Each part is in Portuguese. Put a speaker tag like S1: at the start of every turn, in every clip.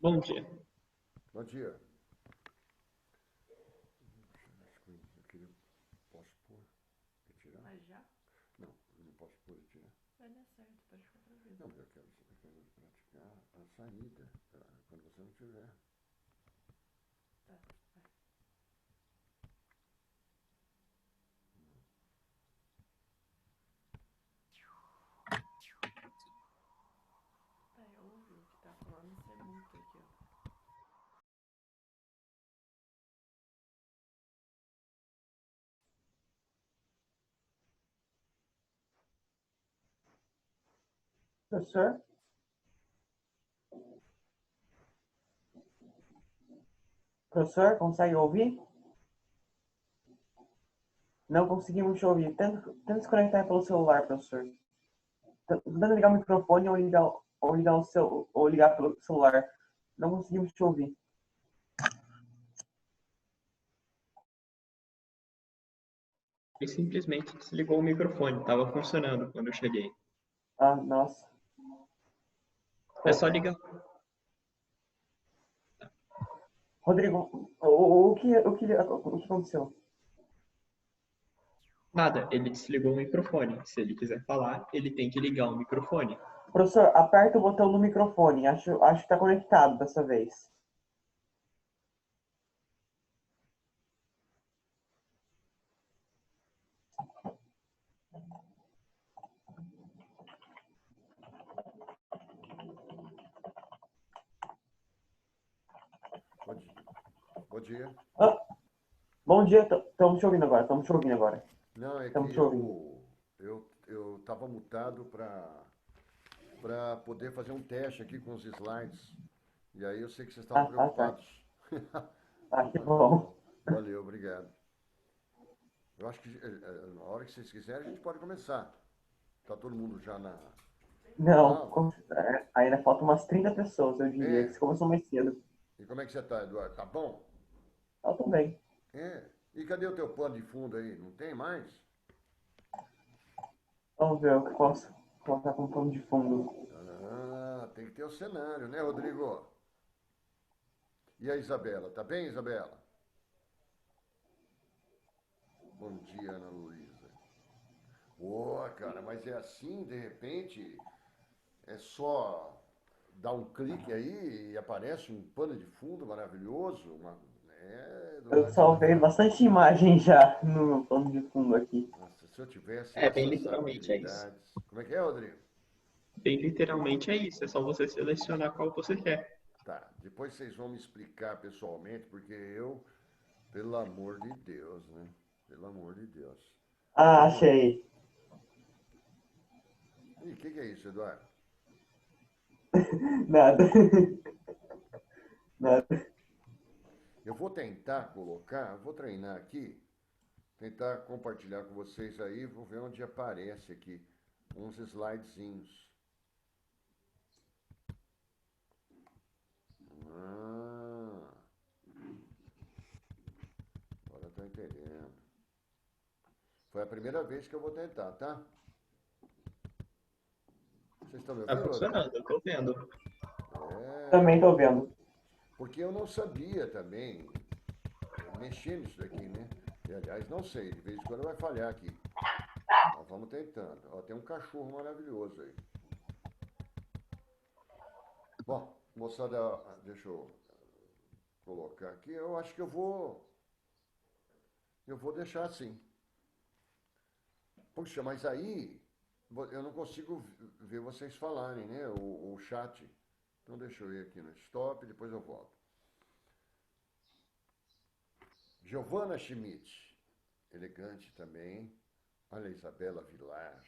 S1: Bom dia.
S2: Bom dia. Eu queria. Posso pôr e tirar?
S3: Mas já
S2: Não, eu não posso pôr e tirar.
S3: vai dar certo, pode ficar tranquilo.
S2: Não, eu quero praticar a saída quando você não tiver.
S3: Tá, vai. Tá, eu ouvi o que tá falando, você muta aqui, ó.
S4: Professor? Professor, consegue ouvir? Não conseguimos te ouvir. Tenta se conectar pelo celular, professor. Tenta ligar o microfone ou ligar pelo celular. Não conseguimos te ouvir.
S1: Ele simplesmente desligou o microfone, estava funcionando quando eu cheguei.
S4: Ah, nossa.
S1: É só ligar.
S4: Rodrigo, o que aconteceu?
S1: Nada, ele desligou o microfone. Se ele quiser falar, ele tem que ligar o microfone.
S4: Professor, aperta o botão no microfone. Acho que está conectado dessa vez.
S2: Bom dia. Bom dia.
S4: Ah, bom dia, estamos te ouvindo agora. Estamos te ouvindo agora.
S2: Não, é que
S4: Estamos te ouvindo.
S2: eu estava mutado para poder fazer um teste aqui com os slides. E aí eu sei que vocês estavam
S4: Ah, tá.
S2: preocupados.
S4: Que
S2: Mas tá
S4: bom.
S2: bom. Valeu, obrigado. Eu acho que na hora que vocês quiserem a gente pode começar. Tá todo mundo já na
S4: Não,
S2: aula?
S4: ainda faltam umas 30 pessoas, eu diria, que
S2: É.
S4: você começou mais cedo.
S2: E como é que você tá, Eduardo? Tá bom?
S4: Eu também.
S2: É. E cadê o teu pano de fundo aí? Não tem mais?
S4: Vamos ver o que posso colocar como pano de fundo.
S2: Ah, tem que ter o cenário, né, Rodrigo? E a Isabela? Tá bem, Isabela? Bom dia, Ana Luísa. Ô, cara, mas é assim, de repente, é só dar um clique aí e aparece um pano de fundo maravilhoso. É,
S4: Eu
S2: Eduardo.
S4: salvei bastante imagem já no pano de fundo aqui.
S2: Nossa, se eu tivesse
S1: É, bem
S2: essas
S1: literalmente é isso.
S2: habilidades. Como é que é, Rodrigo?
S1: Bem literalmente é isso. É só você selecionar qual você quer.
S2: Tá, depois vocês vão me explicar pessoalmente, porque eu, pelo amor de Deus, né? Pelo amor de Deus.
S4: Ah,
S2: Eu vou.
S4: achei.
S2: Ih, o que é isso, Eduardo?
S4: Nada. Nada.
S2: Eu vou tentar colocar, vou treinar aqui, tentar compartilhar com vocês aí, vou ver onde aparece aqui uns slidezinhos. Ah, agora eu tô entendendo. Foi a primeira vez que eu vou tentar, tá? Vocês estão me
S1: Tá
S2: ouvindo, Rodrigo?
S1: funcionando, eu tô vendo.
S2: É,
S4: Também tô vendo.
S2: porque eu não sabia também mexer nisso daqui, né? E, aliás, não sei, de vez em quando vai falhar aqui. Nós vamos tentando. Ó, tem um cachorro maravilhoso aí. Bom, moçada, deixa eu colocar aqui. Eu acho que eu vou deixar assim. Puxa, mas aí eu não consigo ver vocês falarem, né? O chat. Então deixa eu ir aqui no stop, depois eu volto. Giovana Schmidt, elegante também. Olha a Isabela Vilar.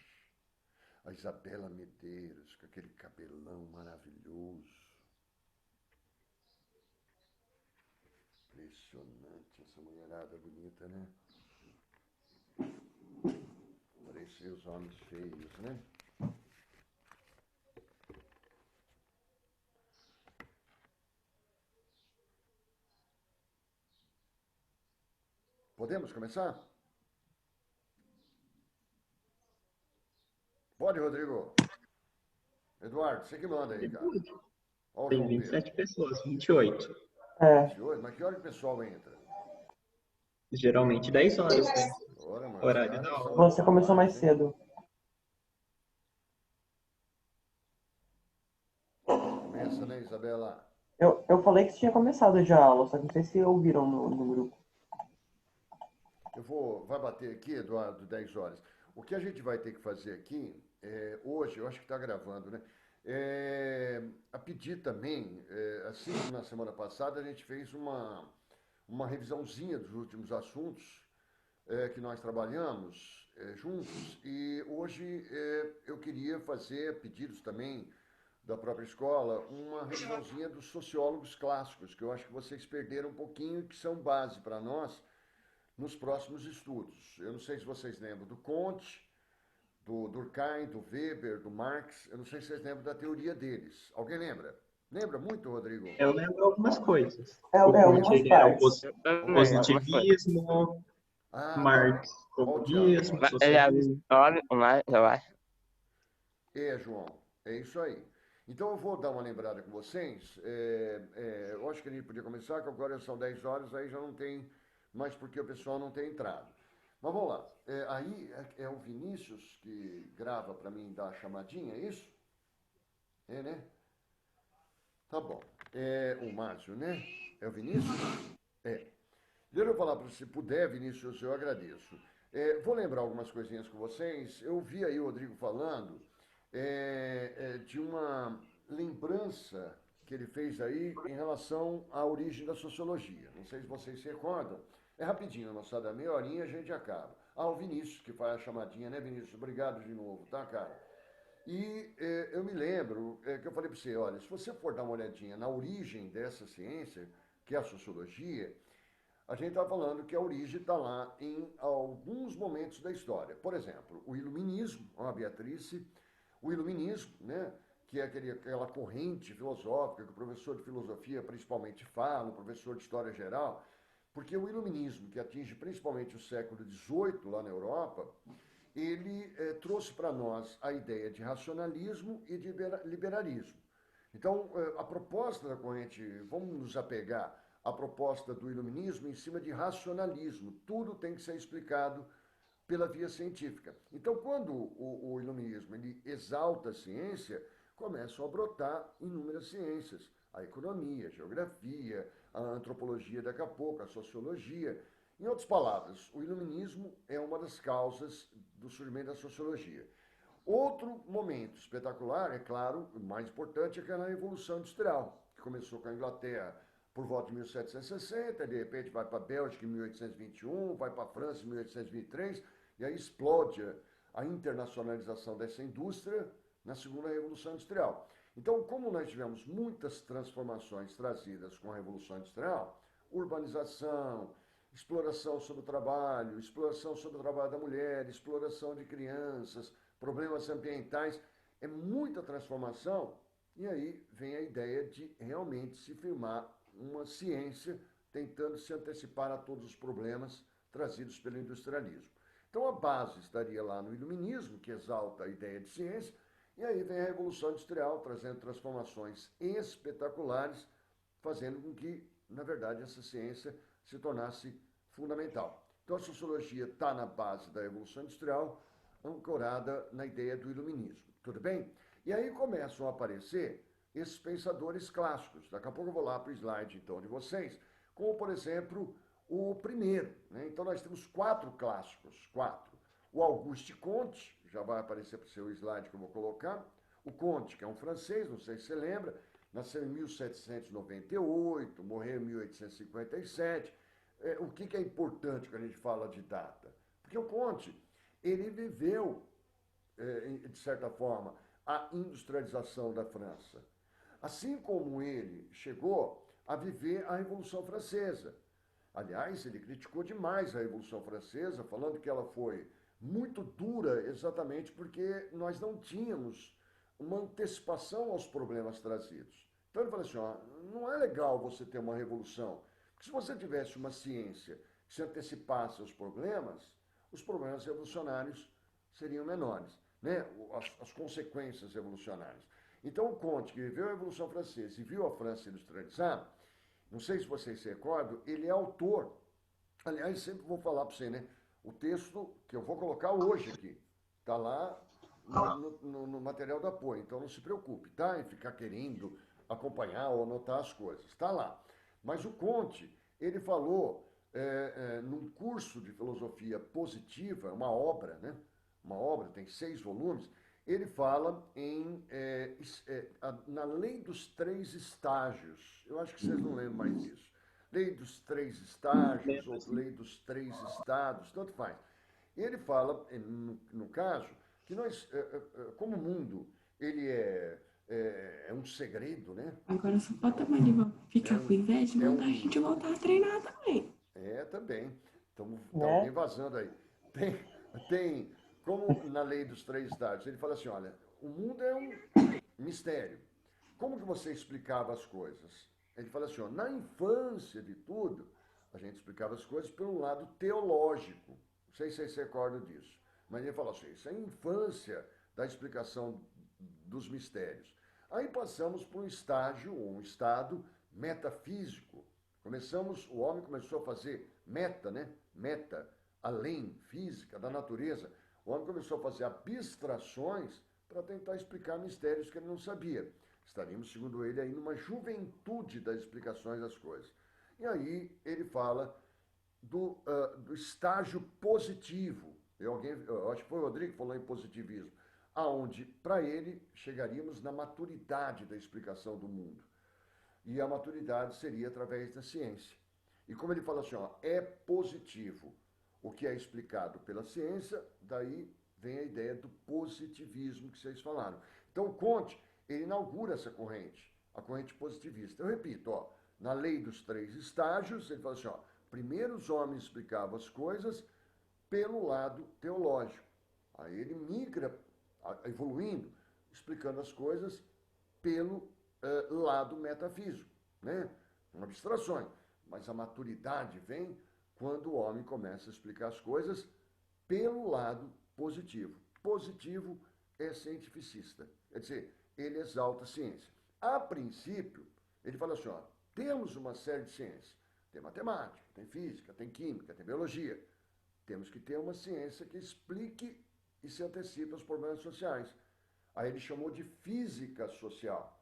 S2: A Isabela Medeiros, com aquele cabelão maravilhoso. Impressionante essa mulherada bonita, né? Parecia os homens feios, né? Podemos começar? Pode, Rodrigo. Eduardo, você que manda aí, cara. Olha o
S1: Tem
S2: João Pedro.
S1: 27 pessoas, 28.
S4: É,
S2: 28, mas que hora que o pessoal entra?
S1: Geralmente 10 horas, né?
S2: Ora, mano, os
S1: Horário da
S2: caras são
S1: aula.
S4: você começou mais
S2: demais, hein?
S4: cedo.
S2: Começa, né, Isabela?
S4: Eu falei que tinha começado já a aula, só que não sei se ouviram no grupo.
S2: Vai bater aqui, Eduardo, 10 horas. O que a gente vai ter que fazer aqui, hoje, eu acho que está gravando, né? A pedir também, assim como na semana passada, a gente fez uma revisãozinha dos últimos assuntos que nós trabalhamos juntos, e hoje eu queria fazer pedidos também da própria escola, uma revisãozinha dos sociólogos clássicos, que eu acho que vocês perderam um pouquinho e que são base para nós nos próximos estudos. Eu não sei se vocês lembram do Comte, do Durkheim, do Weber, do Marx. Eu não sei se vocês lembram da teoria deles. Alguém lembra? Lembra muito, Rodrigo?
S1: Eu lembro algumas coisas.
S4: É,
S1: O Conte,
S4: algumas
S1: ele era o
S4: partes.
S3: Eu também,
S2: Algumas
S3: algumas
S2: partes.
S3: coisas.
S1: positivismo,
S2: Ah, tá bom.
S1: Marx,
S2: Olha o Thiago,
S1: comunismo,
S2: ó.
S3: Ele é
S1: socialismo.
S3: o nome, o mais, eu acho.
S2: João, é isso aí. Então eu vou dar uma lembrada com vocês. Eu acho que a gente podia começar, que agora são 10 horas, aí já não tem mais porque o pessoal não tem entrado. Mas vamos lá. Aí é o Vinícius que grava para mim dar a chamadinha, é isso? É, né? Tá bom. O Márcio, né? É o Vinícius? É. Deixa eu falar para você, se puder, Vinícius, eu agradeço. Vou lembrar algumas coisinhas com vocês. Eu vi aí o Rodrigo falando de uma lembrança que ele fez aí em relação à origem da sociologia. Não sei se vocês se recordam. É rapidinho, moçada, meia horinha a gente acaba. O Vinícius que faz a chamadinha, né, Vinícius? Obrigado de novo, tá, cara? E eu me lembro que eu falei para você, olha, se você for dar uma olhadinha na origem dessa ciência, que é a sociologia, a gente está falando que a origem está lá em alguns momentos da história. Por exemplo, o iluminismo, a Beatrice, o iluminismo, né, que é aquela corrente filosófica que o professor de filosofia principalmente fala, o professor de história geral, porque o iluminismo, que atinge principalmente o século XVIII lá na Europa, ele trouxe para nós a ideia de racionalismo e de liberalismo. Então, a proposta da corrente, vamos nos apegar à proposta do iluminismo em cima de racionalismo. Tudo tem que ser explicado pela via científica. Então, quando o iluminismo ele exalta a ciência, começam a brotar inúmeras ciências. A economia, a geografia, a antropologia daqui a pouco, a sociologia. Em outras palavras, o iluminismo é uma das causas do surgimento da sociologia. Outro momento espetacular, é claro, o mais importante, é aquela Revolução Industrial, que começou com a Inglaterra por volta de 1760, de repente vai para a Bélgica em 1821, vai para a França em 1823, e aí explode a internacionalização dessa indústria na segunda Revolução Industrial. Então, como nós tivemos muitas transformações trazidas com a Revolução Industrial, urbanização, exploração sobre o trabalho, exploração sobre o trabalho da mulher, exploração de crianças, problemas ambientais, é muita transformação, e aí vem a ideia de realmente se firmar uma ciência tentando se antecipar a todos os problemas trazidos pelo industrialismo. Então a base estaria lá no iluminismo, que exalta a ideia de ciência, e aí vem a Revolução Industrial, trazendo transformações espetaculares, fazendo com que, na verdade, essa ciência se tornasse fundamental. Então a sociologia está na base da Revolução Industrial, ancorada na ideia do iluminismo. Tudo bem? E aí começam a aparecer esses pensadores clássicos. Daqui a pouco eu vou lá para o slide, então, de vocês, como, por exemplo, o primeiro. Né? Então, nós temos 4 clássicos, 4. O Auguste Comte, já vai aparecer para o seu slide que eu vou colocar. O Comte, que é um francês, não sei se você lembra, nasceu em 1798, morreu em 1857. O que é importante quando a gente fala de data? Porque o Comte, ele viveu, de certa forma, a industrialização da França. Assim como ele chegou a viver a Revolução Francesa. Aliás, ele criticou demais a Revolução Francesa, falando que ela foi muito dura exatamente porque nós não tínhamos uma antecipação aos problemas trazidos. Então ele falou assim, não é legal você ter uma revolução, porque se você tivesse uma ciência que se antecipasse aos problemas, os problemas revolucionários seriam menores, né? As consequências revolucionárias. Então, o Comte, que viveu a Revolução Francesa e viu a França industrializar, não sei se vocês se recordam, ele é autor. Aliás, sempre vou falar para você, né? O texto que eu vou colocar hoje aqui está lá no material do apoio. Então, não se preocupe, tá? Em ficar querendo acompanhar ou anotar as coisas. Está lá. Mas o Comte, ele falou num curso de filosofia positiva, uma obra, né? Uma obra, tem 6 volumes. Ele fala na lei dos 3 estágios. Eu acho que vocês não lembram mais disso. Lei dos 3 estágios, ou lei dos 3 estados, tanto faz. Ele fala, no caso, que nós, como o mundo, ele é um segredo, né?
S3: Agora só falta a Mariva ficar com inveja e mandar a gente voltar a treinar também.
S2: Também. Tá
S4: Né?
S2: alguém vazando aí. Tem, como na lei dos 3 estágios, ele fala assim, olha, o mundo é um mistério. Como que você explicava as coisas? Ele fala assim, ó, na infância de tudo, a gente explicava as coisas pelo lado teológico. Não sei se vocês se recordam disso. Mas ele fala assim, isso é a infância da explicação dos mistérios. Aí passamos para um estágio, ou um estado metafísico. O homem começou a fazer meta, né? Meta, além, física, da natureza. O homem começou a fazer abstrações para tentar explicar mistérios que ele não sabia. Estaríamos, segundo ele, aí numa juventude das explicações das coisas. E aí ele fala do estágio positivo. Eu acho que foi o Rodrigo que falou em positivismo, aonde, para ele, chegaríamos na maturidade da explicação do mundo. E a maturidade seria através da ciência. E como ele fala assim, ó, é positivo o que é explicado pela ciência, daí vem a ideia do positivismo que vocês falaram. Então, o Comte, ele inaugura essa corrente, a corrente positivista. Eu repito, ó, na lei dos 3 estágios, ele fala assim, ó, primeiro os homens explicavam as coisas pelo lado teológico. Aí ele migra, evoluindo, explicando as coisas pelo lado metafísico, né? Abstrações. Mas a maturidade vem quando o homem começa a explicar as coisas pelo lado positivo. Positivo é cientificista, quer dizer, ele exalta a ciência. A princípio, ele fala assim, ó, temos uma série de ciências. Tem matemática, tem física, tem química, tem biologia. Temos que ter uma ciência que explique e se antecipe aos problemas sociais. Aí ele chamou de física social,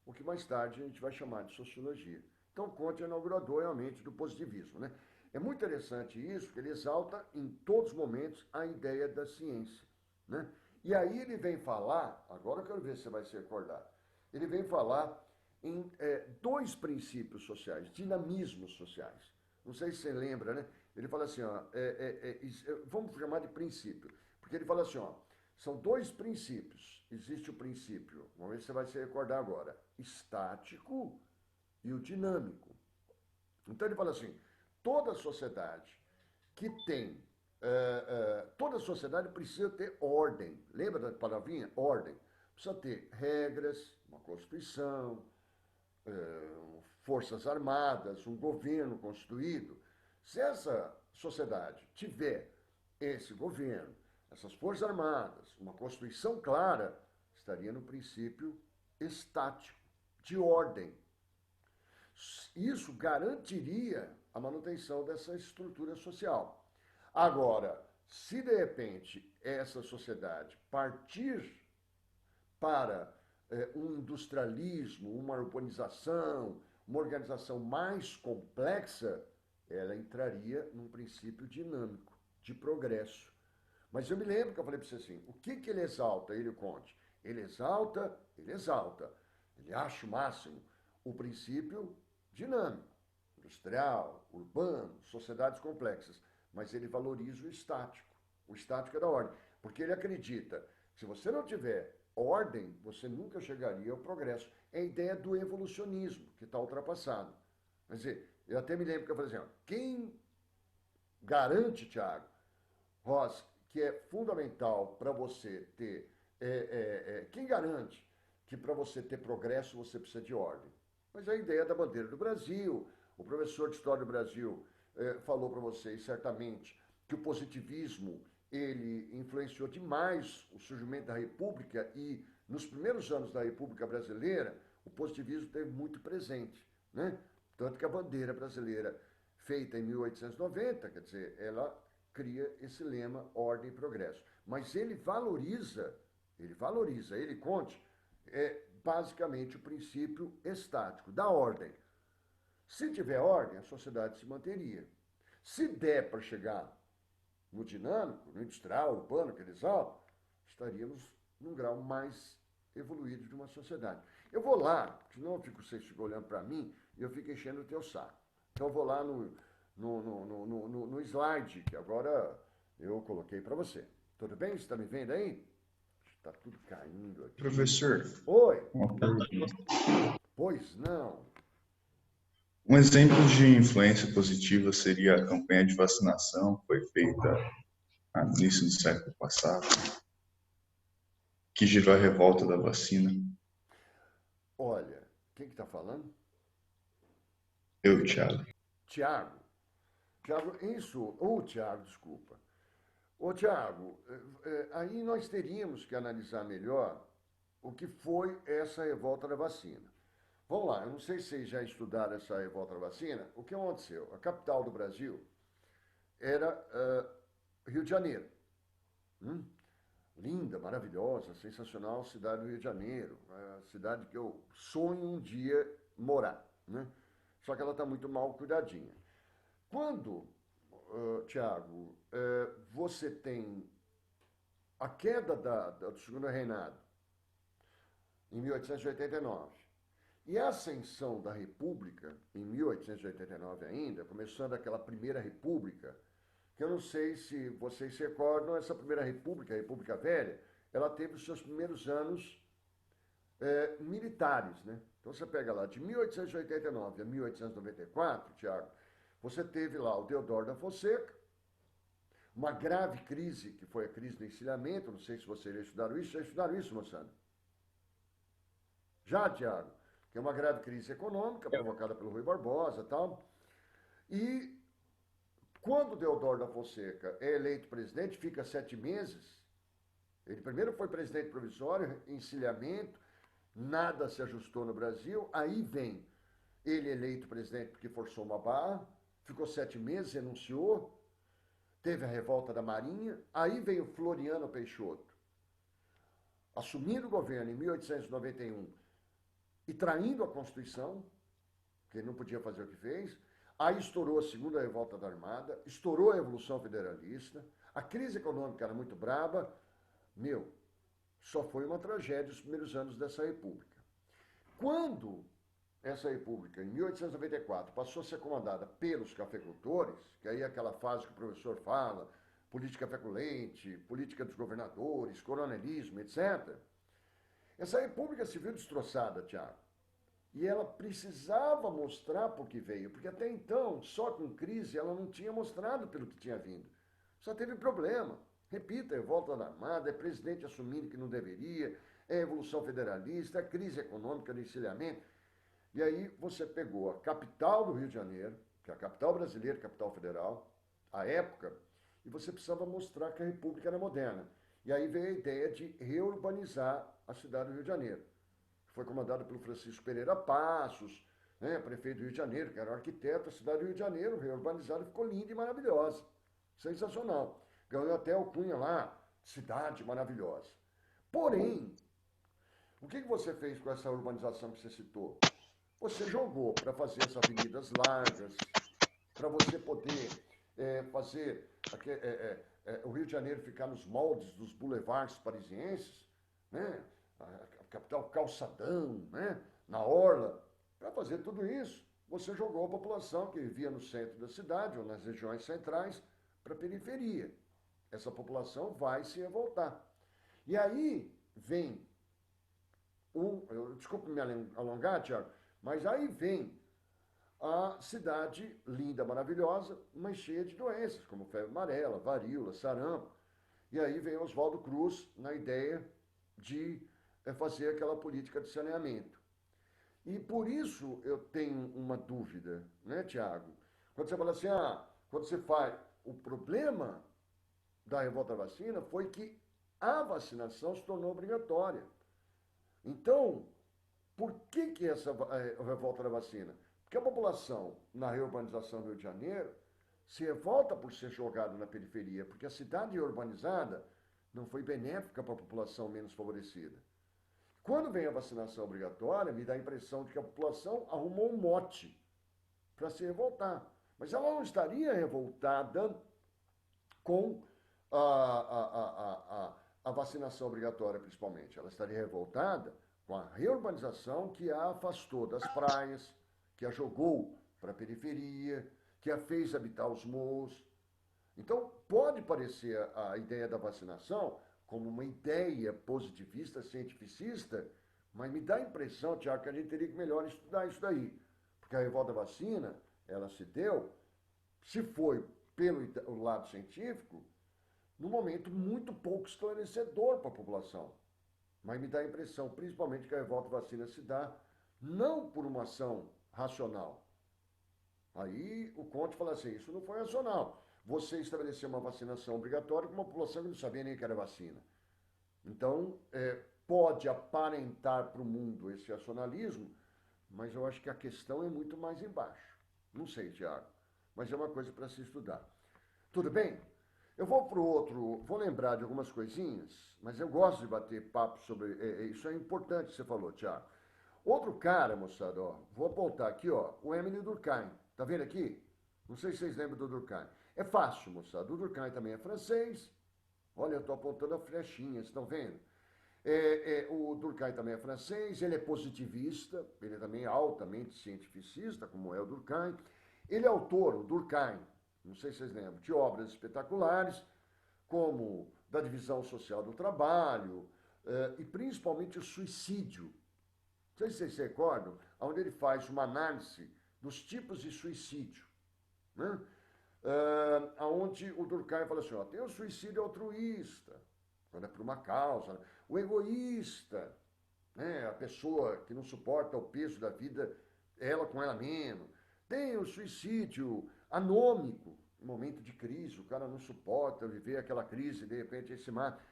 S2: o que mais tarde a gente vai chamar de sociologia. Então, Comte é inaugurador realmente do positivismo, né? É muito interessante isso, porque ele exalta em todos os momentos a ideia da ciência, né? E aí ele vem falar, agora eu quero ver se você vai se recordar, ele vem falar em 2 princípios sociais, dinamismos sociais. Não sei se você lembra, né? Ele fala assim, ó, vamos chamar de princípio, porque ele fala assim, ó, são 2 princípios. Existe o princípio, vamos ver se você vai se recordar agora, estático e o dinâmico. Então ele fala assim, toda sociedade que tem, toda sociedade precisa ter ordem. Lembra da palavrinha? Ordem. Precisa ter regras, uma constituição, forças armadas, um governo constituído. Se essa sociedade tiver esse governo, essas forças armadas, uma constituição clara, estaria no princípio estático, de ordem. Isso garantiria a manutenção dessa estrutura social. Agora, se de repente essa sociedade partir para um industrialismo, uma urbanização, uma organização mais complexa, ela entraria num princípio dinâmico, de progresso. Mas eu me lembro que eu falei para você assim, o que ele exalta, ele, o Comte? Ele exalta, ele acha o máximo o princípio dinâmico, industrial, urbano, sociedades complexas, mas ele valoriza o estático. O estático é da ordem, porque ele acredita que se você não tiver ordem, você nunca chegaria ao progresso. É a ideia do evolucionismo, que está ultrapassado. Quer dizer, eu até me lembro que eu falei assim, ó, quem garante, Tiago, Ross, que é fundamental para você ter, quem garante que para você ter progresso você precisa de ordem? Mas a ideia da bandeira do Brasil, o professor de História do Brasil falou para vocês certamente que o positivismo ele influenciou demais o surgimento da República e nos primeiros anos da República Brasileira, o positivismo esteve muito presente, né? Tanto que a bandeira brasileira, feita em 1890, quer dizer, ela cria esse lema ordem e progresso. Mas ele valoriza, ele Conte, basicamente o princípio estático da ordem. Se tiver ordem, a sociedade se manteria. Se der para chegar no dinâmico, no industrial, urbano, que eles falam, estaríamos num grau mais evoluído de uma sociedade. Eu vou lá, senão vocês ficam olhando para mim e eu fico enchendo o teu saco. Então eu vou lá no slide, que agora eu coloquei para você. Tudo bem? Você está me vendo aí? Está tudo caindo aqui.
S5: Professor,
S2: Oi,
S5: uma pergunta.
S2: pois não.
S5: Um exemplo de influência positiva seria a campanha de vacinação que foi feita no início do século passado, que gerou a revolta da vacina.
S2: Olha, quem que está falando?
S5: Eu, Thiago.
S2: Tiago. Tiago, isso. Tiago, desculpa. Tiago, aí nós teríamos que analisar melhor o que foi essa revolta da vacina. Vamos lá, eu não sei se vocês já estudaram essa revolta da vacina. O que aconteceu? A capital do Brasil era Rio de Janeiro. Linda, maravilhosa, sensacional cidade do Rio de Janeiro. A cidade que eu sonho um dia morar, né? Só que ela está muito mal cuidadinha. Quando, Tiago, você tem a queda do segundo reinado, em 1889, e a ascensão da República, em 1889 ainda, começando aquela primeira República, que eu não sei se vocês se recordam, essa primeira República, a República Velha, ela teve os seus primeiros anos militares, né? Então você pega lá, de 1889 a 1894, Tiago, você teve lá o Deodoro da Fonseca, uma grave crise, que foi a crise do encilhamento, não sei se vocês já estudaram isso, moçada? Já, Tiago? Que é uma grave crise econômica provocada pelo Rui Barbosa e tal. E quando Deodoro da Fonseca é eleito presidente, fica 7 meses. Ele primeiro foi presidente provisório, encilhamento, nada se ajustou no Brasil. Aí vem ele eleito presidente porque forçou uma barra, ficou 7 meses, renunciou, teve a revolta da Marinha. Aí veio Floriano Peixoto, assumindo o governo em 1891 e traindo a Constituição, que ele não podia fazer o que fez. Aí estourou a segunda revolta da Armada, estourou a Revolução Federalista, a crise econômica era muito braba. Só foi uma tragédia os primeiros anos dessa República. Quando essa República, em 1894, passou a ser comandada pelos cafeicultores, que aí é aquela fase que o professor fala, política feculente, política dos governadores, coronelismo, etc., essa República se viu destroçada, Tiago. E ela precisava mostrar por que veio, porque até então, só com crise, ela não tinha mostrado pelo que tinha vindo. Só teve problema. Repita, é volta da Armada, é presidente assumindo que não deveria, é Revolução Federalista, é crise econômica do encilhamento. E aí você pegou a capital do Rio de Janeiro, que é a capital brasileira, capital federal, a época, e você precisava mostrar que a República era moderna. E aí veio a ideia de reurbanizar a cidade do Rio de Janeiro. Foi comandada pelo Francisco Pereira Passos, né, prefeito do Rio de Janeiro, que era o arquiteto. A cidade do Rio de Janeiro, reurbanizada, ficou linda e maravilhosa. Sensacional. Ganhou até o cunha lá, cidade maravilhosa. Porém, o que você fez com essa urbanização que você citou? Você jogou para fazer as avenidas largas, para você poder fazer o Rio de Janeiro ficar nos moldes dos boulevards parisienses, né? A capital calçadão, né? Na orla. Para fazer tudo isso, você jogou a população que vivia no centro da cidade ou nas regiões centrais para a periferia. Essa população vai se revoltar. E aí vem desculpe me alongar, Tiago, mas aí vem a cidade linda, maravilhosa, mas cheia de doenças, como febre amarela, varíola, sarampo. E aí vem Oswaldo Cruz na ideia de fazer aquela política de saneamento. E por isso eu tenho uma dúvida, né, Tiago? Quando você fala assim, quando você faz... O problema da revolta da vacina foi que a vacinação se tornou obrigatória. Então, por que essa revolta da vacina? Porque a população, na reurbanização do Rio de Janeiro, se revolta por ser jogada na periferia, porque a cidade urbanizada não foi benéfica para a população menos favorecida. Quando vem a vacinação obrigatória, me dá a impressão de que a população arrumou um mote para se revoltar. Mas ela não estaria revoltada com a vacinação obrigatória, principalmente. Ela estaria revoltada com a reurbanização que a afastou das praias, que a jogou para a periferia, que a fez habitar os morros. Então, pode parecer a ideia da vacinação como uma ideia positivista, cientificista, mas me dá a impressão, Tiago, que a gente teria que melhor estudar isso daí. Porque a revolta da vacina, ela se deu, se foi pelo lado científico, num momento muito pouco esclarecedor para a população. Mas me dá a impressão, principalmente, que a revolta da vacina se dá não por uma ação racional. Aí o Conte fala assim, isso não foi racional. Você estabeleceu uma vacinação obrigatória com uma população que não sabia nem que era vacina. Então, pode aparentar para o mundo esse racionalismo, mas eu acho que a questão é muito mais embaixo. Não sei, Tiago, mas é uma coisa para se estudar. Tudo bem? Eu vou para o outro, vou lembrar de algumas coisinhas, mas eu gosto de bater papo sobre... isso é importante que você falou, Tiago. Outro cara, moçada, ó, vou apontar aqui, ó, o Émile Durkheim. Tá vendo aqui? Não sei se vocês lembram do Durkheim. É fácil, moçada. O Durkheim também é francês. Olha, eu estou apontando a flechinha, estão vendo? O Durkheim também é francês, ele é positivista, ele é também altamente cientificista, como é o Durkheim. Ele é autor, o Durkheim, não sei se vocês lembram, de obras espetaculares, como da divisão social do trabalho, e principalmente o suicídio. Não sei se vocês se recordam, onde ele faz uma análise dos tipos de suicídio, né? Onde o Durkheim fala assim, ó, tem o suicídio altruísta, quando é por uma causa, o egoísta, né? A pessoa que não suporta o peso da vida, ela com ela mesma. Tem o suicídio anômico, no momento de crise, o cara não suporta viver aquela crise, de repente ele se mata.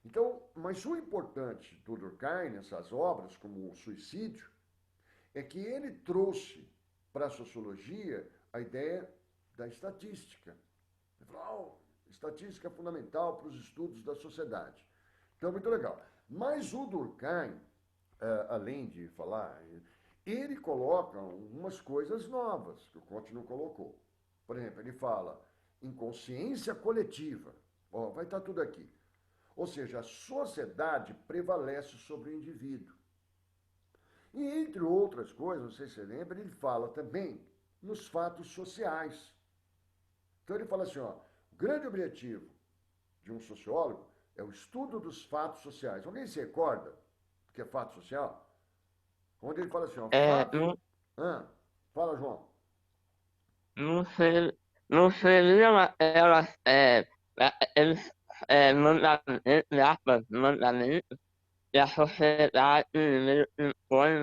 S2: Então, mas o importante do Durkheim nessas obras, como o suicídio, é que ele trouxe para a sociologia a ideia da estatística. Ele falou, estatística é fundamental para os estudos da sociedade. Então, muito legal. Mas o Durkheim, além de falar, ele coloca umas coisas novas que o Comte não colocou. Por exemplo, ele fala em consciência coletiva. Ó, vai estar tudo aqui. Ou seja, a sociedade prevalece sobre o indivíduo. E, entre outras coisas, não sei se você lembra, ele fala também nos fatos sociais. Então, ele fala assim, ó, o grande objetivo de um sociólogo é o estudo dos fatos sociais. Alguém se recorda do que é fato social? Onde ele fala assim, ó, fato... Fala, João.
S6: Não sei, não seria ela, eles, mandamento, e a sociedade meio que impõe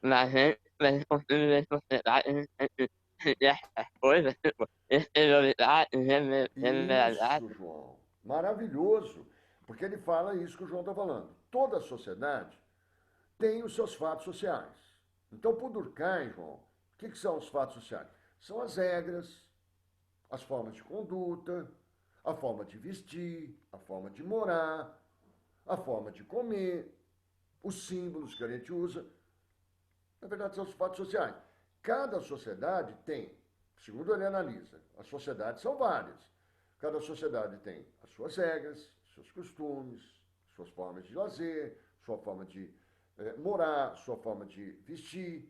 S6: na gente, pra gente conseguir ver a sociedade, a gente tem que seguir essas coisas, tipo, exterioridade, generalidade.
S2: Isso, João. Maravilhoso. Porque ele fala isso que o João está falando. Toda a sociedade tem os seus fatos sociais. Então, para o Durkheim, João, o que são os fatos sociais? São as regras, as formas de conduta, a forma de vestir, a forma de morar, a forma de comer, os símbolos que a gente usa. Na verdade, são os fatos sociais. Cada sociedade tem, segundo ele analisa, as sociedades são várias. Cada sociedade tem as suas regras, seus costumes, suas formas de lazer, sua forma de morar, sua forma de vestir.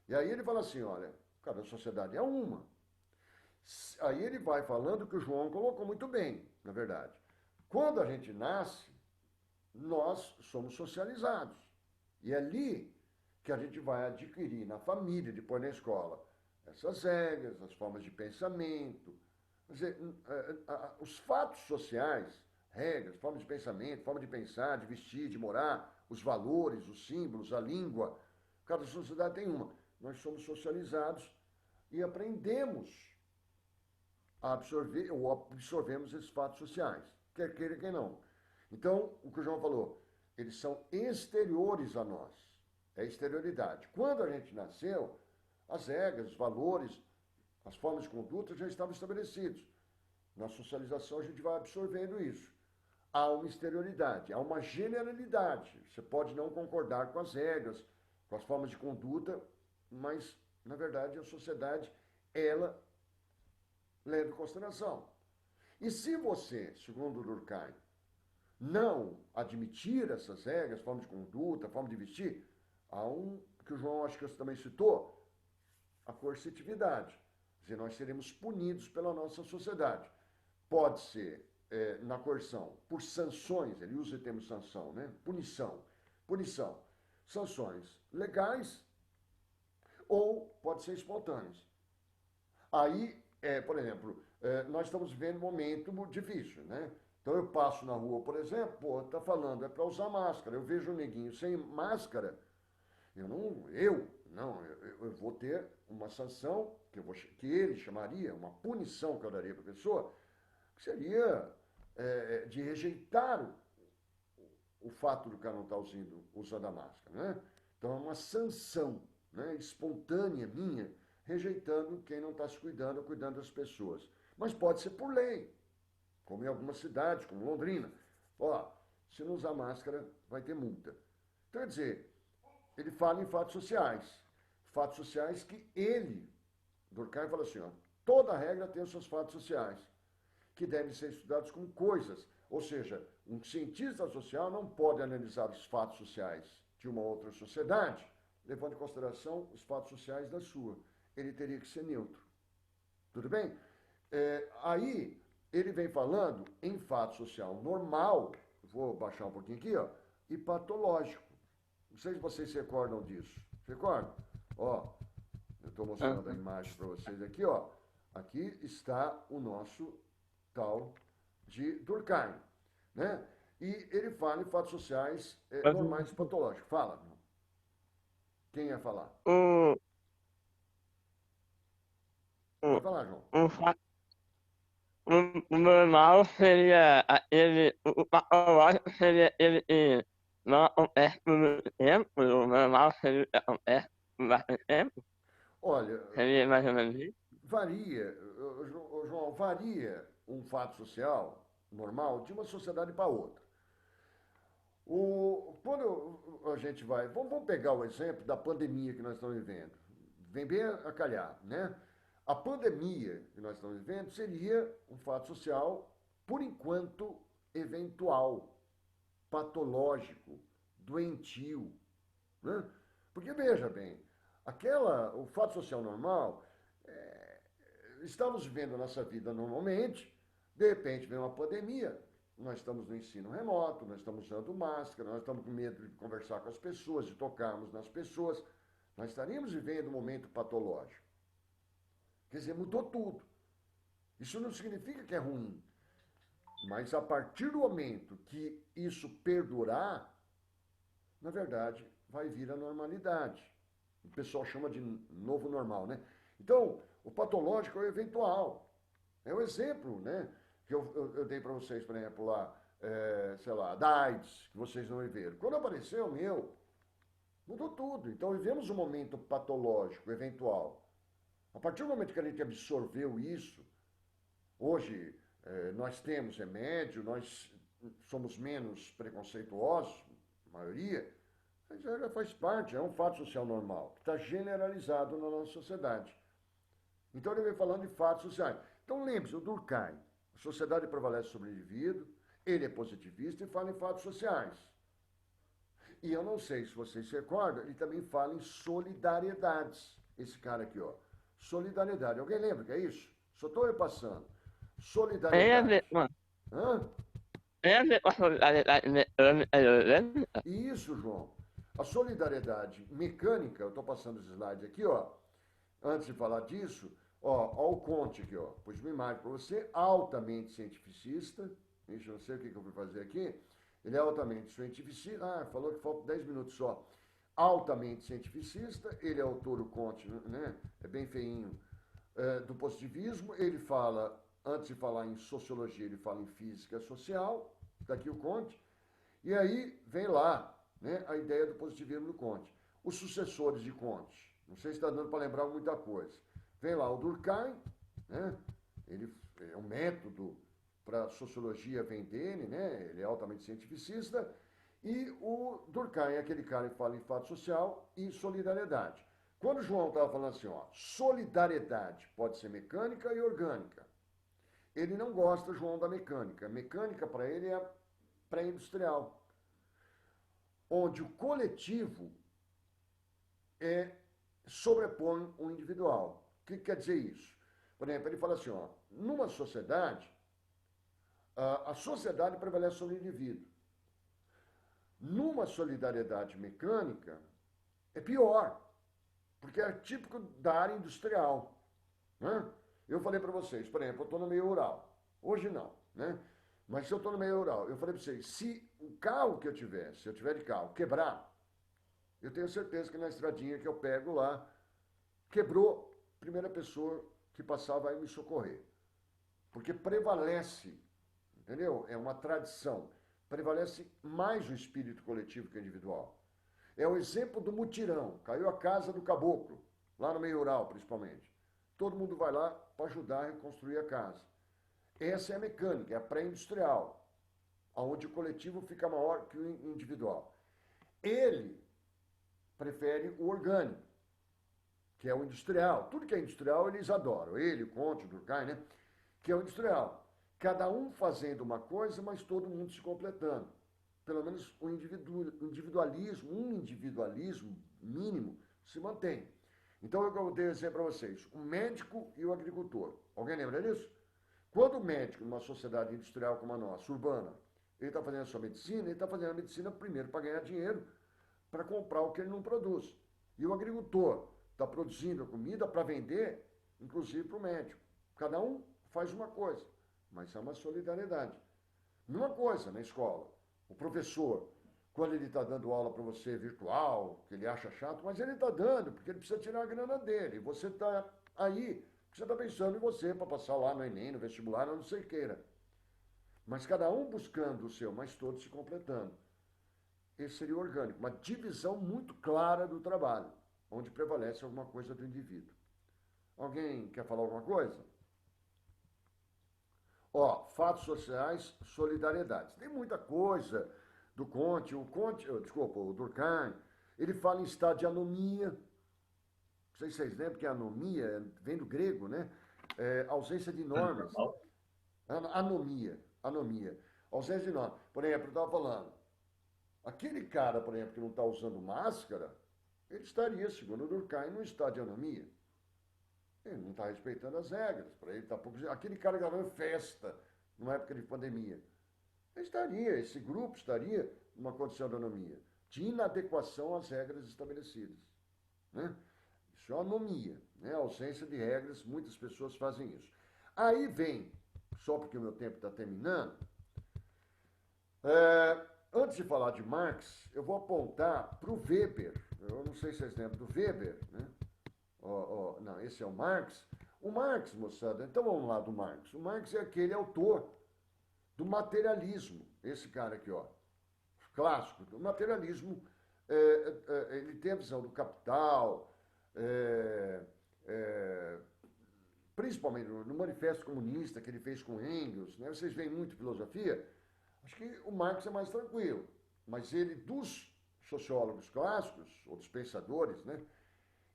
S2: E aí ele fala assim, olha, cada sociedade é uma. Aí ele vai falando que o João colocou muito bem, na verdade. Quando a gente nasce, nós somos socializados. E é ali que a gente vai adquirir na família, depois na escola, essas regras, as formas de pensamento. Quer dizer, os fatos sociais, regras, formas de pensamento, forma de pensar, de vestir, de morar, os valores, os símbolos, a língua, cada sociedade tem uma. Nós somos socializados e aprendemos a absorver ou absorvemos esses fatos sociais, quer queira, quer não. Então, o que o João falou, eles são exteriores a nós. É exterioridade. Quando a gente nasceu, as regras, os valores, as formas de conduta já estavam estabelecidos. Na socialização, a gente vai absorvendo isso. Há uma exterioridade, há uma generalidade. Você pode não concordar com as regras, com as formas de conduta, mas, na verdade, a sociedade, ela leva em consideração. E se você, segundo o Durkheim, não admitir essas regras, forma de conduta, forma de vestir, há que o João acho que você também citou, a coercitividade. Quer dizer, nós seremos punidos pela nossa sociedade. Pode ser na coerção, por sanções, ele usa o termo sanção, né? Punição. Sanções legais ou pode ser espontâneas. Aí, por exemplo, nós estamos vivendo um momento difícil, né? Então eu passo na rua, por exemplo, pô, tá falando, é para usar máscara. Eu vejo um neguinho sem máscara, eu vou ter uma sanção que ele chamaria, uma punição que eu daria para a pessoa, que seria de rejeitar o fato do cara não estar usando a máscara, né? Então é uma sanção, né, espontânea minha, rejeitando quem não está se cuidando, cuidando das pessoas. Mas pode ser por lei, como em algumas cidades, como Londrina. Ó, se não usar máscara, vai ter multa. Então, quer dizer, ele fala em fatos sociais. Fatos sociais que ele, Durkheim, fala assim, ó, toda regra tem os seus fatos sociais, que devem ser estudados como coisas. Ou seja, um cientista social não pode analisar os fatos sociais de uma outra sociedade, levando em consideração os fatos sociais da sua. Ele teria que ser neutro. Tudo bem? Aí, ele vem falando em fato social normal, vou baixar um pouquinho aqui, ó, e patológico. Não sei se vocês se recordam disso. Se recordam? Ó, eu estou mostrando a imagem para vocês aqui, ó. Aqui está o nosso tal de Durkheim, né? E ele fala em fatos sociais normais e patológicos. Fala. Quem ia falar? Pode falar, João.
S6: O normal seria o patológico seria ele que não acontece por muito tempo, o normal seria que acontece por bastante tempo.
S2: Olha,
S6: Seria mais ou menos isso?
S2: varia, João, varia um fato social normal de uma sociedade para outra. Quando a gente vai, vamos pegar o exemplo da pandemia que nós estamos vivendo. Vem bem a calhar, né? A pandemia que nós estamos vivendo seria um fato social, por enquanto, eventual, patológico, doentio, né? Porque, veja bem, o fato social normal, estamos vivendo a nossa vida normalmente, de repente vem uma pandemia, nós estamos no ensino remoto, nós estamos usando máscara, nós estamos com medo de conversar com as pessoas, de tocarmos nas pessoas, nós estaríamos vivendo um momento patológico. Quer dizer, mudou tudo. Isso não significa que é ruim, mas a partir do momento que isso perdurar, na verdade, vai vir a normalidade. O pessoal chama de novo normal, né? Então, o patológico é o eventual. É o exemplo, né? Que eu dei para vocês, por exemplo, lá, sei lá, da AIDS, que vocês não viveram. Quando apareceu, mudou tudo. Então, vivemos um momento patológico, eventual. A partir do momento que a gente absorveu isso, hoje nós temos remédio, nós somos menos preconceituosos, a maioria, mas já faz parte, é um fato social normal, que está generalizado na nossa sociedade. Então ele vem falando de fatos sociais. Então lembre-se, o Durkheim, a sociedade prevalece sobre o indivíduo, ele é positivista e fala em fatos sociais. E eu não sei se vocês se recordam, ele também fala em solidariedades. Esse cara aqui, ó. Solidariedade. Alguém lembra que é isso? Só estou repassando. Solidariedade. Hã?
S6: Tem a ver com a solidariedade mecânica.
S2: Isso, João. A solidariedade mecânica, eu estou passando os slides aqui, ó. Antes de falar disso, ó o Conte aqui, ó. Pus uma imagem para você, altamente cientificista. Ixi, eu não sei o que eu fui fazer aqui. Ele é altamente cientificista. Ah, falou que falta 10 minutos só. Altamente cientificista, ele é autor, o Conte, né? É bem feinho, do positivismo. Ele fala, antes de falar em sociologia, ele fala em física social, daqui o Conte, E aí vem lá, né, a ideia do positivismo do Comte. Os sucessores de Comte, não sei se está dando para lembrar muita coisa. Vem lá o Durkheim, né, ele é um método para a sociologia, vem dele, né, ele é altamente cientificista, e o Durkheim é aquele cara que fala em fato social e solidariedade. Quando o João estava falando assim, ó, solidariedade pode ser mecânica e orgânica. Ele não gosta, João, da mecânica. Mecânica, para ele, é pré-industrial, onde o coletivo sobrepõe o individual. O que quer dizer isso? Por exemplo, ele fala assim, ó, numa sociedade, a sociedade prevalece sobre o indivíduo. Numa solidariedade mecânica, é pior, porque é típico da área industrial. Né? Eu falei para vocês, por exemplo, eu estou no meio rural. Hoje não, né? Mas se eu estou no meio rural, eu falei para vocês, se o carro que eu tiver, se eu tiver de carro, quebrar, eu tenho certeza que na estradinha que eu pego lá, quebrou, primeira pessoa que passar vai me socorrer. Porque prevalece, entendeu? É uma tradição. Prevalece mais o espírito coletivo que o individual. É o exemplo do mutirão. Caiu a casa do caboclo, lá no meio rural, principalmente. Todo mundo vai lá para ajudar a reconstruir a casa. Essa é a mecânica, é a pré-industrial, onde o coletivo fica maior que o individual. Ele prefere o orgânico, que é o industrial. Tudo que é industrial eles adoram. Ele, o Comte, o Durkheim, né? Que é o industrial. Cada um fazendo uma coisa, mas todo mundo se completando. Pelo menos o individualismo, um individualismo mínimo, se mantém. Então, eu vou dizer para vocês, o médico e o agricultor. Alguém lembra disso? Quando o médico, numa sociedade industrial como a nossa, urbana, ele está fazendo a sua medicina, ele está fazendo a medicina primeiro para ganhar dinheiro, para comprar o que ele não produz. E o agricultor está produzindo a comida para vender, inclusive para o médico. Cada um faz uma coisa, mas é uma solidariedade. Mesma coisa na escola. O professor, quando ele está dando aula para você virtual, que ele acha chato, mas ele está dando, porque ele precisa tirar a grana dele. Você está aí, porque você está pensando em você para passar lá no Enem, no vestibular, não sei queira. Mas cada um buscando o seu, mas todos se completando. Esse seria o orgânico, uma divisão muito clara do trabalho, onde prevalece alguma coisa do indivíduo. Alguém quer falar alguma coisa? Ó, fatos sociais, solidariedade. Tem muita coisa do Comte, o Durkheim, ele fala em estado de anomia. Não sei se vocês lembram que a anomia vem do grego, né? Ausência de normas. Anomia. Ausência de normas. Por exemplo, eu estava falando, aquele cara, por exemplo, que não está usando máscara, ele estaria, segundo o Durkheim, num estado de anomia. Ele não está respeitando as regras. Para ele tá pouco... Aquele cara que estava em festa, numa época de pandemia, esse grupo estaria numa condição de anomia, de inadequação às regras estabelecidas. Né? Isso é uma anomia, né? A ausência de regras, muitas pessoas fazem isso. Aí vem, só porque o meu tempo está terminando, antes de falar de Marx, eu vou apontar para o Weber. Eu não sei se vocês lembram do Weber, né? Não, esse é o Marx. O Marx, moçada, então vamos lá do Marx. O Marx é aquele autor do materialismo. Esse cara aqui, ó, clássico. Do materialismo, ele tem a visão do capital, principalmente no Manifesto Comunista que ele fez com Engels, né? Vocês veem muito filosofia. Acho que o Marx é mais tranquilo. Mas ele, dos sociólogos clássicos, ou dos pensadores, né?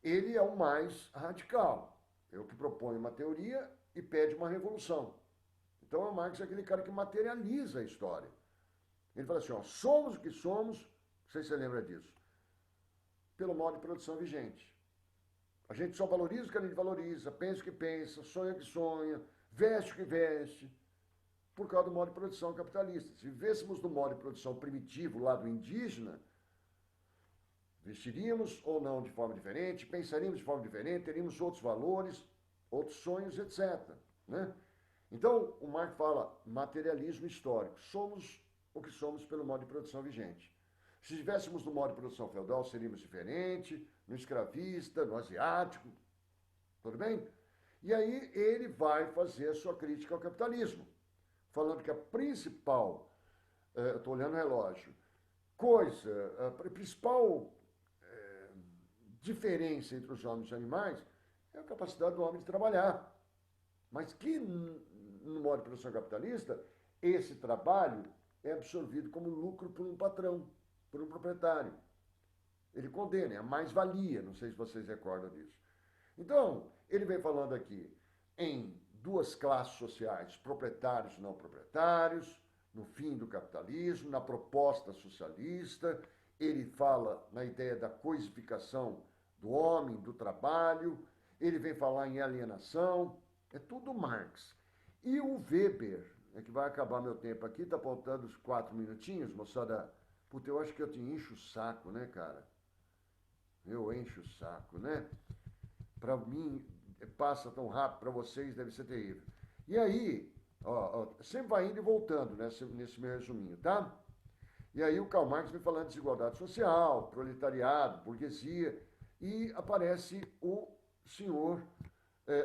S2: Ele é o mais radical. É o que propõe uma teoria e pede uma revolução. Então, o Marx é aquele cara que materializa a história. Ele fala assim, ó, somos o que somos, não sei se você lembra disso, pelo modo de produção vigente. A gente só valoriza o que a gente valoriza, pensa o que pensa, sonha o que sonha, veste o que veste, por causa do modo de produção capitalista. Se vivêssemos do modo de produção primitivo lá do indígena, vestiríamos ou não de forma diferente, pensaríamos de forma diferente, teríamos outros valores, outros sonhos, etc. Né? Então, o Marx fala materialismo histórico. Somos o que somos pelo modo de produção vigente. Se estivéssemos no modo de produção feudal, seríamos diferente, no escravista, no asiático. Tudo bem? E aí ele vai fazer a sua crítica ao capitalismo, falando que a principal, eu estou olhando o relógio, a principal diferença entre os homens e os animais é a capacidade do homem de trabalhar. Mas que, no modo de produção capitalista, esse trabalho é absorvido como lucro por um patrão, por um proprietário. Ele condena, é a mais-valia, não sei se vocês recordam disso. Então, ele vem falando aqui em duas classes sociais, proprietários e não proprietários, no fim do capitalismo, na proposta socialista, ele fala na ideia da coisificação do homem, do trabalho, ele vem falar em alienação, é tudo Marx. E o Weber, que vai acabar meu tempo aqui, está faltando uns 4 minutinhos, moçada. Puta, eu acho que eu te encho o saco, né, cara? Eu encho o saco, né? Para mim, passa tão rápido, para vocês deve ser terrível. E aí, sempre vai indo e voltando nesse meu resuminho, tá? E aí o Karl Marx vem falando de desigualdade social, proletariado, burguesia, e aparece o senhor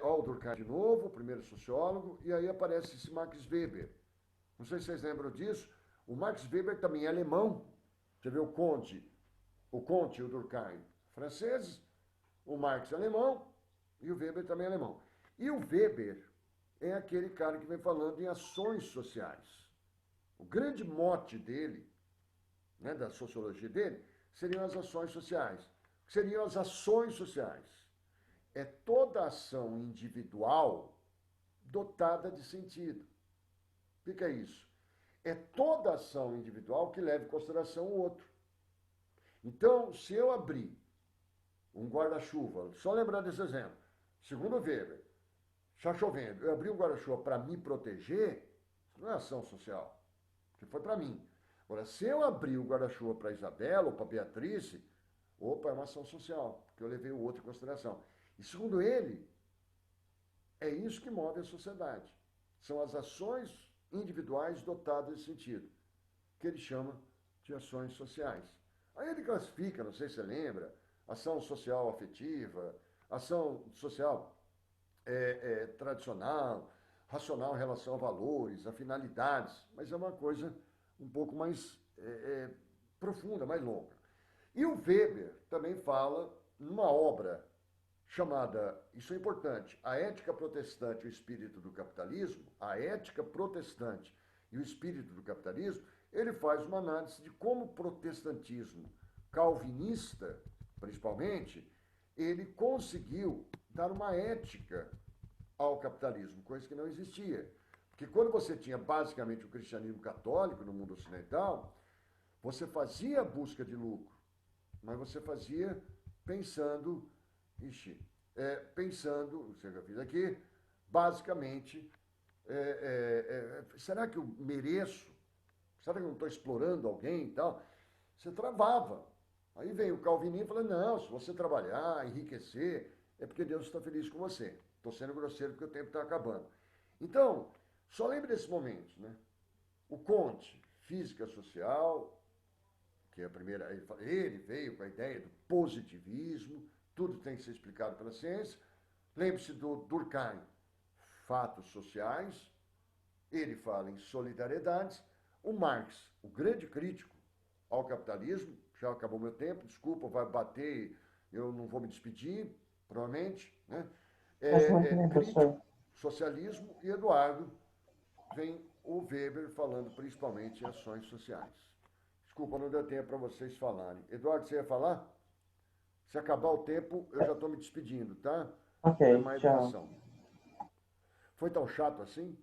S2: o Durkheim de novo, o primeiro sociólogo, e aí aparece esse Max Weber. Não sei se vocês lembram disso. O Max Weber também é alemão. Você vê o Comte e o Durkheim franceses, o Marx é alemão e o Weber também é alemão. E o Weber é aquele cara que vem falando em ações sociais. O grande mote dele, né, da sociologia dele, seriam as ações sociais. O que seriam as ações sociais? É toda ação individual dotada de sentido. O que é isso? É toda ação individual que leva em consideração o outro. Então, se eu abrir um guarda-chuva, só lembrar desse exemplo, segundo Weber, está chovendo, eu abri um guarda-chuva para me proteger, isso não é ação social, porque foi para mim. Agora, se eu abrir o guarda-chuva para Isabela ou para Beatriz, opa, é uma ação social, porque eu levei o outro em consideração. E segundo ele, é isso que move a sociedade. São as ações individuais dotadas de sentido, que ele chama de ações sociais. Aí ele classifica, não sei se você lembra, ação social afetiva, ação social tradicional, racional em relação a valores, a finalidades, mas é uma coisa um pouco mais profunda, mais longa. E o Weber também fala numa obra chamada, isso é importante, A Ética Protestante e o Espírito do Capitalismo, a Ética Protestante e o Espírito do Capitalismo, ele faz uma análise de como o protestantismo calvinista, principalmente, ele conseguiu dar uma ética ao capitalismo, coisa que não existia. Porque quando você tinha basicamente o cristianismo católico no mundo ocidental, você fazia a busca de lucro, mas você fazia pensando, você já fiz aqui, basicamente, será que eu mereço? Será que eu não estou explorando alguém e tal? Você travava. Aí vem o calvinismo e fala, não, se você trabalhar, enriquecer, é porque Deus está feliz com você. Estou sendo grosseiro porque o tempo está acabando. Então, só lembre desses momentos, né? O Comte, física social, que é a primeira, ele veio com a ideia do positivismo, tudo tem que ser explicado pela ciência. Lembre-se do Durkheim, fatos sociais, ele fala em solidariedades. O Marx, o grande crítico ao capitalismo, já acabou meu tempo, desculpa, vai bater, eu não vou me despedir, provavelmente, né? Crítico, socialismo, e Eduardo, vem o Weber falando principalmente em ações sociais. Desculpa, não deu tempo para vocês falarem. Eduardo, você ia falar? Se acabar o tempo, eu já estou me despedindo, tá?
S4: Ok,
S2: é mais
S4: tchau.
S2: educação. Foi tão chato assim?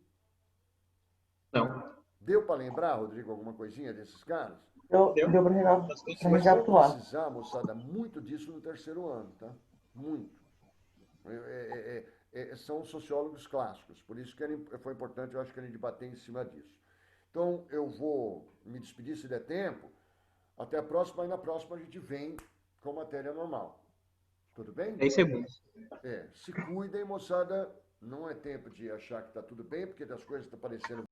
S1: Não.
S2: Deu para lembrar, Rodrigo, alguma coisinha desses caras?
S4: Deu
S1: Deu?
S4: para
S1: Bastante
S2: Vocês
S1: coisa.
S2: vão
S4: recapitular.
S2: precisar, moçada, muito disso no terceiro ano, tá? Muito. São sociólogos clássicos, por isso que foi importante, eu acho que a gente debater em cima disso. Então, eu vou me despedir se der tempo. Até a próxima, e na próxima a gente vem com matéria normal. Tudo bem?
S1: 10 segundos.
S2: Se cuidem, moçada. Não é tempo de achar que está tudo bem, porque as coisas estão parecendo